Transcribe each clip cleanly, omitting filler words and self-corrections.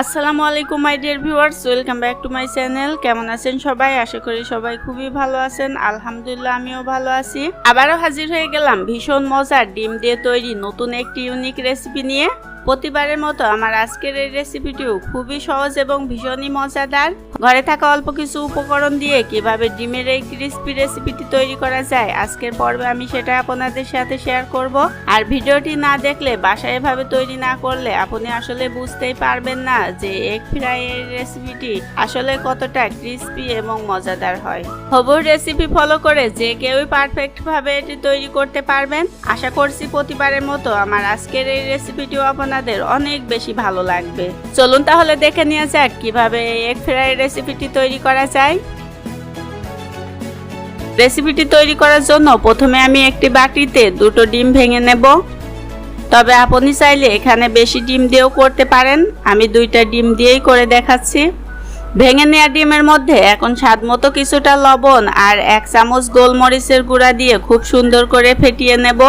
আসসালামু আলাইকুম my dear viewers, welcome back to my channel. কেমন আছেন সবাই? আশা করি সবাই খুবই ভালো আছেন। আলহামদুলিল্লাহ আমিও ভালো আছি। আবারও হাজির হয়ে গেলাম ভীষণ মজার ডিম দিয়ে তৈরি নতুন একটি ইউনিক রেসিপি নিয়ে। প্রতিবারের মতো আমার আজকের এই রেসিপিটিও খুবই সহজ এবং ভীষণই মজাদার। ঘরে থাকা অল্প কিছু উপকরণ দিয়ে কিভাবে ডিমের এই ক্রিস্পি রেসিপিটি তৈরি করা যায়, আজকের পর্বে আমি সেটা আপনাদের সাথে শেয়ার করব। আর ভিডিওটি না দেখলে, বাসায় এভাবে তৈরি না করলে আপনি আসলে বুঝতেই পারবেন না যে এগ ফ্রাই এর রেসিপিটি আসলে কতটা ক্রিস্পি এবং মজাদার হয়। হবু রেসিপি ফলো করে যে কেউই পারফেক্ট ভাবে এটি তৈরি করতে পারবেন। আশা করছি প্রতিবারের মতো আমার আজকের এই রেসিপিটিও আপনাদের অনেক বেশি ভালো লাগবে। চলুন তাহলে দেখে নিয়ে যাক কিভাবে এগ ফ্রাই রেসিপিটি তৈরি করা যায়। রেসিপিটি তৈরি করার জন্য প্রথমে আমি একটি বাটিতে দুটো ডিম ভেঙে নেব। তবে আপনি চাইলে এখানে বেশি ডিম দিয়েও করতে পারেন। আমি দুইটা ডিম দিয়েই করে দেখাচ্ছি। ভেঙে নেওয়া ডিমের মধ্যে এখন স্বাদ মতো কিছুটা লবণ আর 1 চামচ গোলমরিচের গুঁড়া দিয়ে খুব সুন্দর করে ফেটিয়ে নেব।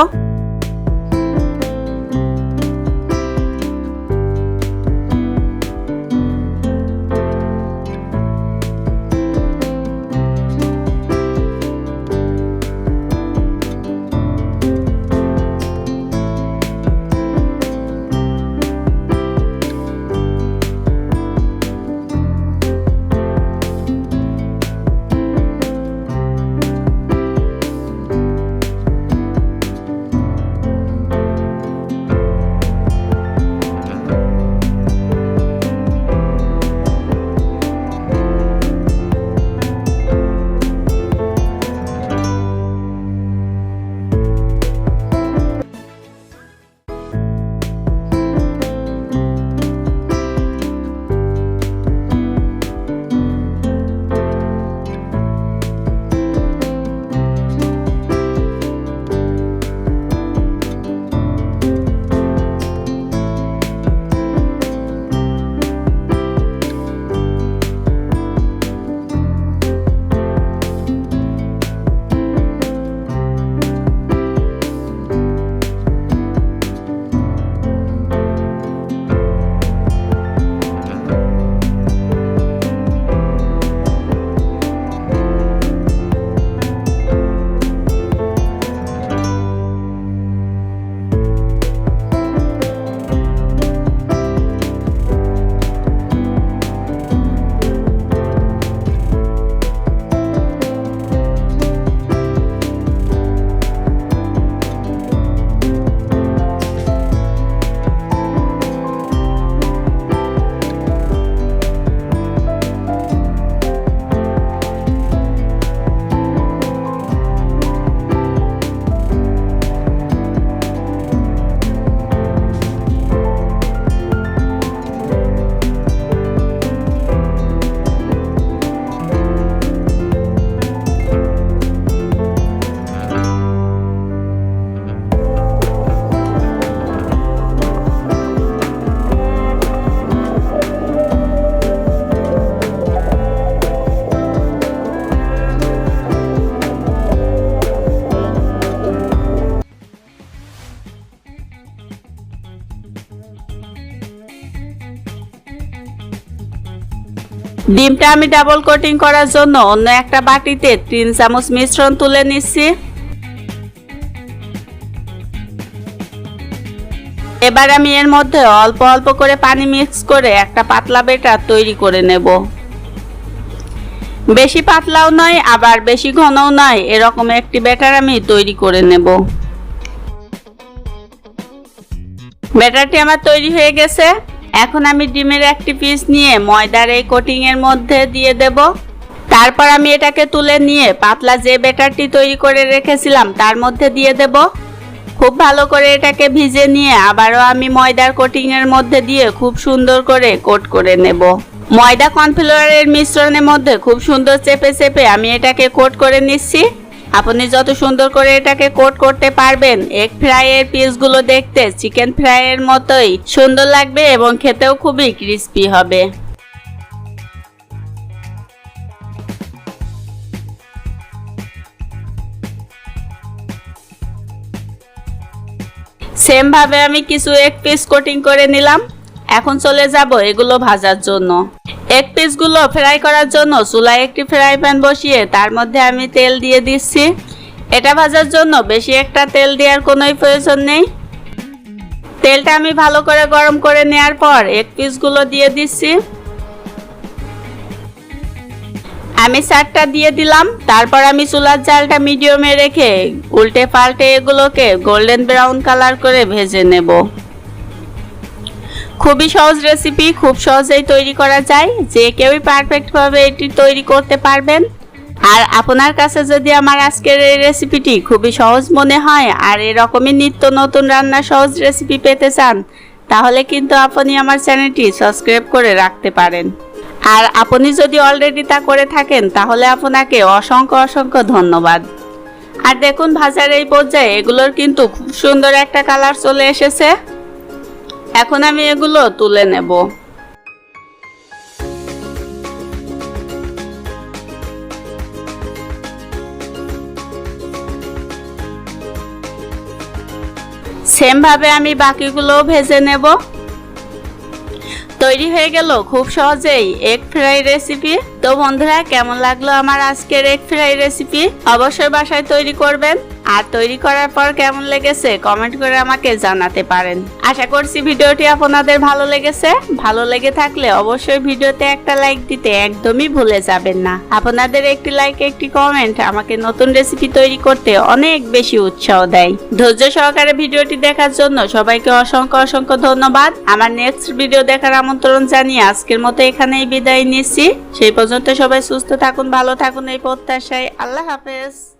ডিমটা আমি ডাবল কোটিং করার জন্য অন্য একটা বাটিতে 3 চামচ মিশ্রণ তুলে নিচ্ছি। এবার আমি এর মধ্যে অল্প অল্প করে পানি মিক্স করে একটা পাতলা ব্যাটার তৈরি করে নেব। বেশি পাতলাও নয় আবার বেশি ঘনও নয়, এরকম একটি ব্যাটার আমি তৈরি করে নেব। ব্যাটারটি আমার তৈরি হয়ে গেছে। এখন আমি ডিমের একটি পিস নিয়ে ময়দার এই কোটিং এর মধ্যে দিয়ে দেব। তারপর আমি এটাকে তুলে নিয়ে পাতলা যে ব্যাটারটি তৈরি করে রেখেছিলাম তার মধ্যে দিয়ে দেব। খুব ভালো করে এটাকে ভিজে নিয়ে আবারও আমি ময়দার কোটিং এর মধ্যে দিয়ে খুব সুন্দর করে কোট করে নেব। ময়দা কর্নফ্লাওয়ারের মিশ্রণের মধ্যে খুব সুন্দর চেপে চেপে আমি এটাকে কোট করে নিচ্ছি। আপনি যত সুন্দর করে এটাকে কোট করতে পারবেন, এগ ফ্রাই এর পিসগুলো দেখতে চিকেন ফ্রাই এর মতোই সুন্দর লাগবে এবং খেতেও খুবই ক্রিস্পি হবে। সেম ভাবে আমি কিছু এক পিস কোটিং করে নিলাম। এখন চলে যাব এগুলো ভাজার জন্য। এক পিসগুলো ফ্রাই করার জন্য চুলায় একটি ফ্রাই প্যান বসিয়ে তার মধ্যে আমি তেল দিয়ে দিচ্ছি। এটা ভাজার জন্য বেশি একটা তেল দেওয়ার কোনোই প্রয়োজন নেই। তেলটা আমি ভালো করে গরম করে নেওয়ার পর এক পিসগুলো দিয়ে দিচ্ছি। আমি 4টা দিয়ে দিলাম। তারপর আমি চুলার জালটা মিডিয়ামে রেখে উল্টে পাল্টে এগুলোকে গোল্ডেন ব্রাউন কালার করে ভেজে নেব। খুবই সহজ রেসিপি, খুব সহজেই তৈরি করা যায়, যে কেউই পারফেক্টভাবে এটি তৈরি করতে পারবেন। আর আপনার কাছে যদি আমার আজকের এই রেসিপিটি খুবই সহজ মনে হয় আর এরকমই নিত্য নতুন রান্না সহজ রেসিপি পেতে চান, তাহলে কিন্তু আপনি আমার চ্যানেলটি সাবস্ক্রাইব করে রাখতে পারেন। আর আপনি যদি অলরেডি তা করে থাকেন তাহলে আপনাকে অসংখ্য অসংখ্য ধন্যবাদ। আর দেখুন ভাজার এই পর্যায়ে এগুলোর কিন্তু খুব সুন্দর একটা কালার চলে এসেছে। এখন আমি এগুলো তুলে নেব। সেম ভাবে আমি বাকিগুলোও ভেজে নেব। তৈরি হয়ে গেল খুব সহজেই এগ ফ্রাই রেসিপি। তো বন্ধুরা, কেমন লাগলো আমার আজকের এগ ফ্রাই রেসিপি? অবশ্যই বাসায় তৈরি করবেন। আর তৈরি করার পর কেমন লেগেছে কমেন্ট করে আমাকে জানাতে পারেন। আশা করছি ভিডিওটি আপনাদের ভালো লেগেছে। ভালো লেগে থাকলে অবশ্যই ভিডিওতে একটা লাইক দিতে একদমই ভুলে যাবেন না। আপনাদের একটি লাইক, একটি কমেন্ট আমাকে নতুন রেসিপি তৈরি করতে অনেক বেশি উৎসাহ দেয়। ধৈর্য সহকারে ভিডিওটি দেখার জন্য সবাইকে অসংখ্য অসংখ্য ধন্যবাদ। আমার নেক্সট ভিডিও দেখার আমন্ত্রণ জানিয়ে আজকের মতো এখানেই বিদায় নিচ্ছি। সেই পর্যন্ত সবাই সুস্থ থাকুন, ভালো থাকুন এই প্রত্যাশায়। আল্লাহ হাফেজ।